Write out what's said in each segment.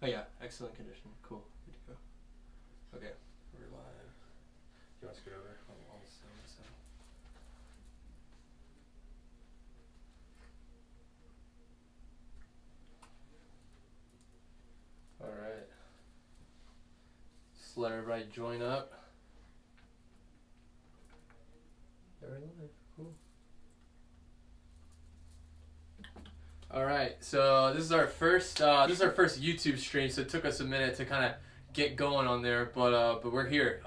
Oh yeah, excellent condition. Cool. Good to go. Okay, we're live. Do you want to scoot over? I'll stand this out. Alright. Just let everybody join up. Yeah, we're live. Cool. Alright, so this is our first YouTube stream, so it took us a minute to kind of get going on there, but we're here.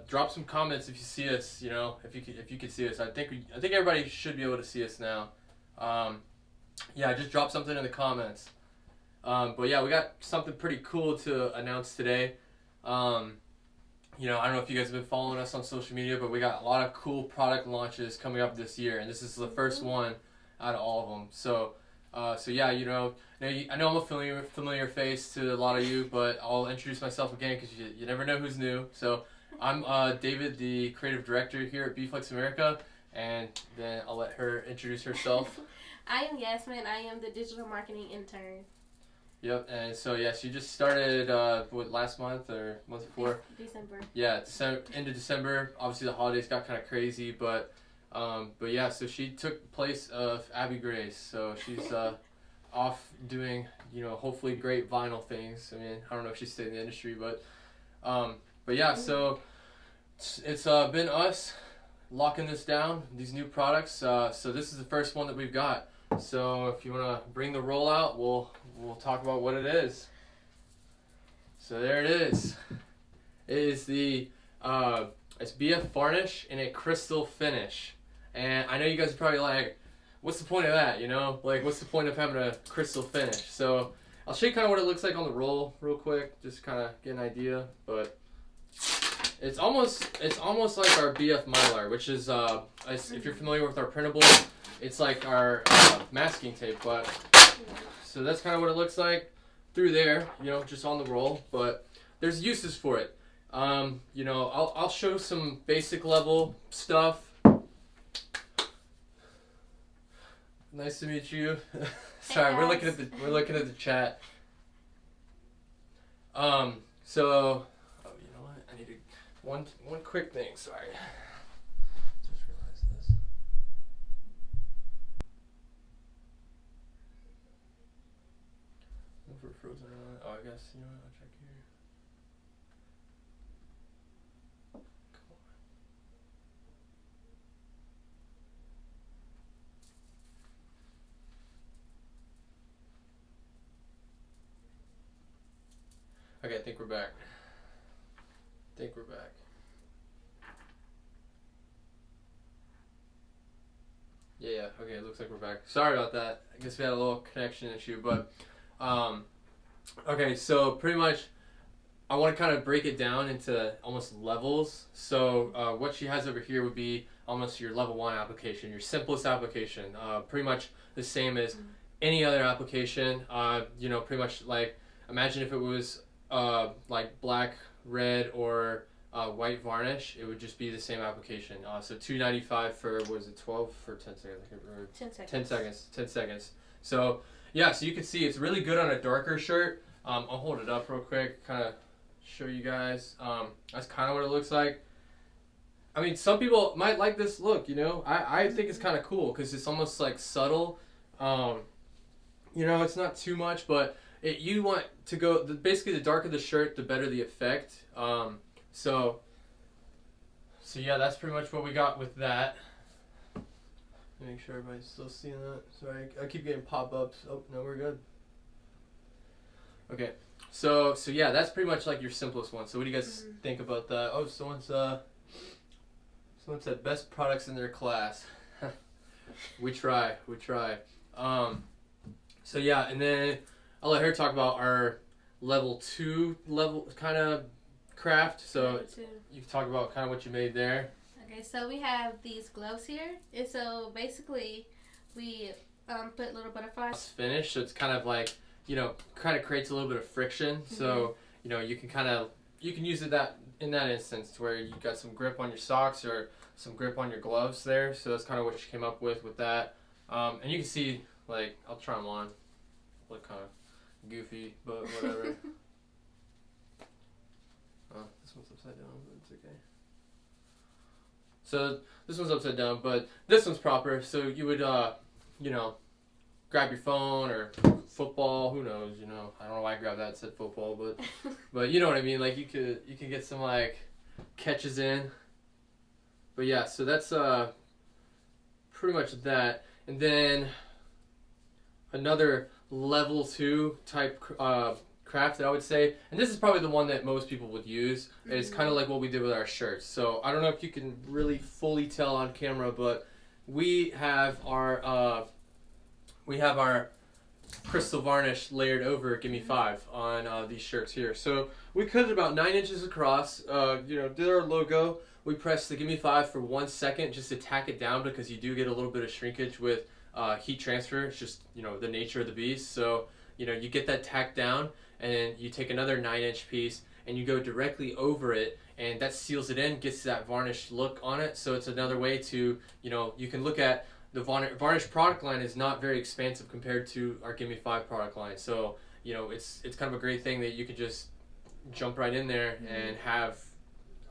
Drop some comments if you see us, you know, if you could see us. I think everybody should be able to see us now. Yeah, just drop something in the comments. But yeah, we got something pretty cool to announce today. You know, I don't know if you guys have been following us on social media, but we got a lot of cool product launches coming up this year, and this is the first one out of all of them. So yeah, you know, I know I'm a familiar face to a lot of you, but I'll introduce myself again because you never know who's new. So I'm David, the creative director here at BFlex America, and then I'll let her introduce herself. I am Yasmin. I am the digital marketing intern. Yep, and so yes, you just started last month or month before? December. Yeah, end of December. Obviously the holidays got kind of crazy, but yeah, so she took place of Abby Grace. So she's off doing, you know, hopefully great vinyl things. I mean, I don't know if she stayed in the industry, but yeah, so it's been us locking this down, these new products. So this is the first one that we've got. So if you want to bring the roll out, we'll talk about what it is. So there it is. It is the it's BF Varnish in a crystal finish. And I know you guys are probably like, what's the point of that, you know? Like, what's the point of having a crystal finish? So I'll show you kind of what it looks like on the roll real quick, just kind of get an idea. But it's almost like our BF Mylar, which is if you're familiar with our printable, it's like our masking tape. But so that's kind of what it looks like through there, you know, just on the roll. But there's uses for it. You know, I'll show some basic level stuff. Nice to meet you. Sorry, we're looking at the chat. So, oh, you know what? I need to one quick thing. Sorry, just realized this. If we're frozen or not. Oh, I guess you know what? I'll check here. Okay, I think we're back. Yeah, okay, it looks like we're back. Sorry about that. I guess we had a little connection issue, but okay, so pretty much I want to kind of break it down into almost levels. So what she has over here would be almost your level 1 application, your simplest application. Pretty much the same as any other application. You know, pretty much like, imagine if it was like black, red, or white varnish, it would just be the same application. So $2.95 for, what is it, 12 for 10 seconds? I can't remember. 10 seconds. 10 seconds. 10 seconds. So yeah, so you can see it's really good on a darker shirt. I'll hold it up real quick, kind of show you guys. That's kind of what it looks like. I mean, some people might like this look, you know. I think it's kind of cool because it's almost like subtle. You know, it's not too much, but you want to go, basically the darker the shirt, the better the effect. So yeah, that's pretty much what we got with that. Make sure everybody's still seeing that. Sorry, I keep getting pop-ups. Oh, no, we're good. Okay, so yeah, that's pretty much like your simplest one. So what do you guys think about that? Oh, someone said best products in their class. we try. So yeah, and then I'll let her talk about our level 2 kind of craft. So you can talk about kind of what you made there. Okay, so we have these gloves here. And so basically we put little butterflies. It's finished, so it's kind of like, you know, kind of creates a little bit of friction. So, you know, you can use it in that instance where you got some grip on your socks or some grip on your gloves there. So that's kind of what she came up with that. And you can see, like, I'll try them on. Look kind of goofy, but whatever. upside down, but it's okay. So this one's upside down, but this one's proper. So you would, you know, grab your phone or football. Who knows? You know, I don't know why I grabbed that. It said football, but you know what I mean. Like you could get some like catches in. But yeah, so that's pretty much that. And then another level 2 type craft that I would say, and this is probably the one that most people would use. Mm-hmm. It's kind of like what we did with our shirts. So I don't know if you can really fully tell on camera, but we have our crystal varnish layered over Gimme 5 on these shirts here. So we cut it about 9 inches across. You know, did our logo. We pressed the Gimme 5 for 1 second just to tack it down, because you do get a little bit of shrinkage with heat transfer. It's just, you know, the nature of the beast. So, you know, you get that tacked down, and then you take another 9-inch piece and you go directly over it, and that seals it in, gets that varnished look on it. So it's another way to, you know, you can look at the Varnish product line is not very expansive compared to our Gimme 5 product line. So, you know, it's kind of a great thing that you could just jump right in there and have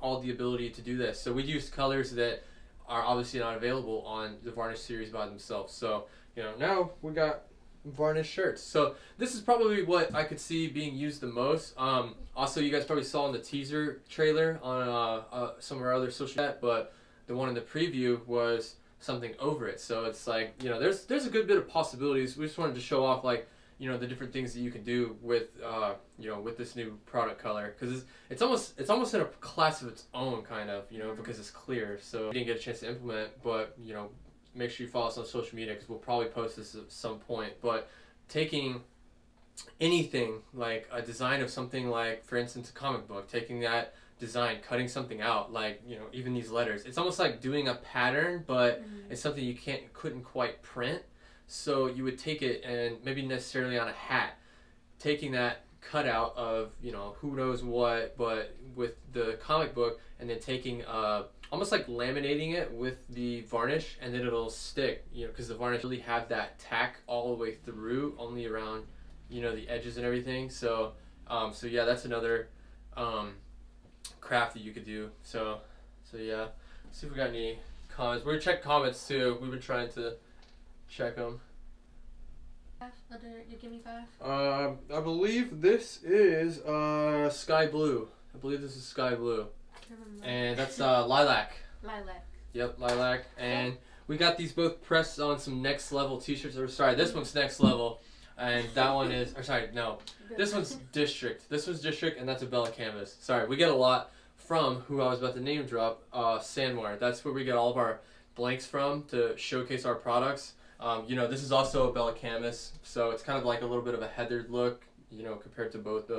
all the ability to do this. So we use colors that are obviously not available on the Varnish series by themselves. So, you know, now we got Varnish shirts. So this is probably what I could see being used the most. Also, you guys probably saw in the teaser trailer on some of our other social media, but the one in the preview was something over it. So it's like, you know, there's a good bit of possibilities. We just wanted to show off, like, you know, the different things that you can do with you know, with this new product color, because it's almost in a class of its own, kind of, you know, because it's clear. So we didn't get a chance to implement, but, you know, make sure you follow us on social media, because we'll probably post this at some point. But taking anything like a design of something, like, for instance, a comic book, taking that design, cutting something out, like, you know, even these letters, it's almost like doing a pattern, but it's something you couldn't quite print. So you would take it, and maybe necessarily on a hat, taking that cutout of, you know, who knows what, but with the comic book, and then taking almost like laminating it with the varnish, and then it'll stick, you know, because the varnish really have that tack all the way through, only around, you know, the edges and everything. So so yeah, that's another craft that you could do. So yeah, let's see if we got any comments. We're gonna check comments too. We've been trying to check them. Under your Gimme 5? I believe this is sky blue. I believe this is sky blue. And that's lilac. Lilac. Yep, lilac. And we got these both pressed on some Next Level t-shirts. Or sorry, this one's Next Level, and that one is, or sorry, no. This one's District. This one's District, and that's a Bella Canvas. Sorry, we get a lot from who I was about to name drop, Sandware. That's where we get all of our blanks from to showcase our products. You know, this is also a Bella Canvas, so it's kind of like a little bit of a heathered look, you know, compared to both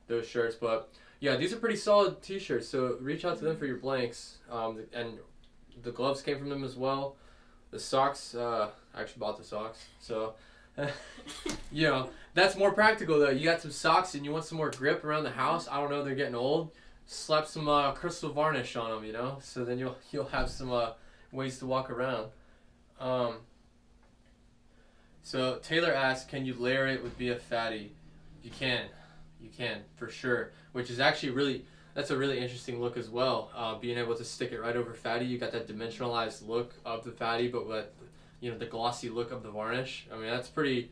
those shirts. But yeah, these are pretty solid t-shirts, so reach out to them for your blanks. And the gloves came from them as well. The socks, I actually bought the socks, so you know, that's more practical though. You got some socks and you want some more grip around the house. I don't know, they're getting old. Slap some crystal varnish on them, you know, so then you'll have some ways to walk around. So Taylor asked, can you layer it with BF Fatty? You can for sure. Which is actually that's a really interesting look as well. Being able to stick it right over Fatty, you got that dimensionalized look of the Fatty, but with, you know, the glossy look of the varnish. I mean, that's pretty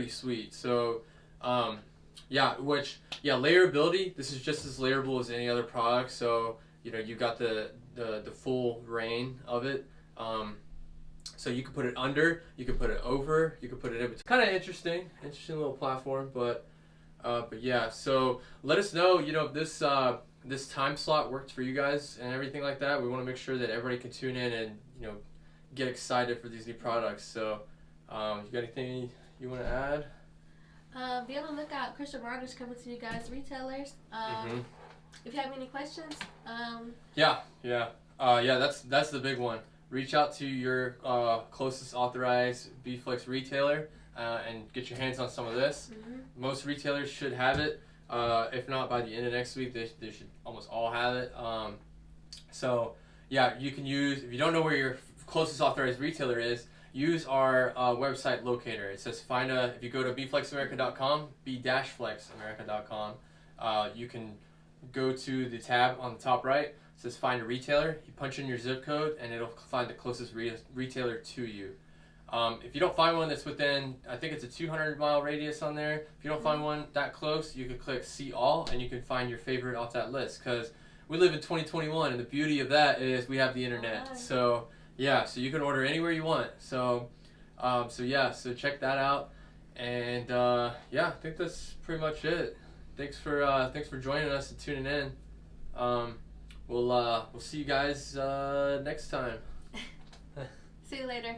sweet. So layerability. This is just as layerable as any other product. So, you know, you got the full reign of it. So you could put it under, you could put it over, you could put it in between. Kind of interesting little platform, but yeah. So let us know, you know, if this time slot worked for you guys and everything like that. We want to make sure that everybody can tune in and, you know, get excited for these new products. So, you got anything you want to add? Be on the lookout. Crystal Varnish coming to you guys, retailers. If you have any questions, yeah, that's the big one. Reach out to your closest authorized B-Flex retailer and get your hands on some of this. Most retailers should have it. If not, by the end of next week, they should almost all have it. So yeah, you can use, if you don't know where your closest authorized retailer is, use our website locator. It says if you go to bflexamerica.com, b-flexamerica.com, you can go to the tab on the top right. It says find a retailer. You punch in your zip code and it'll find the closest retailer to you. If you don't find one that's within, I think it's a 200-mile radius on there. If you don't find one that close, you can click see all and you can find your favorite off that list. Because we live in 2021 and the beauty of that is we have the internet. So yeah, so you can order anywhere you want. So so check that out. And yeah, I think that's pretty much it. Thanks for joining us and tuning in. We'll see you guys next time. See you later.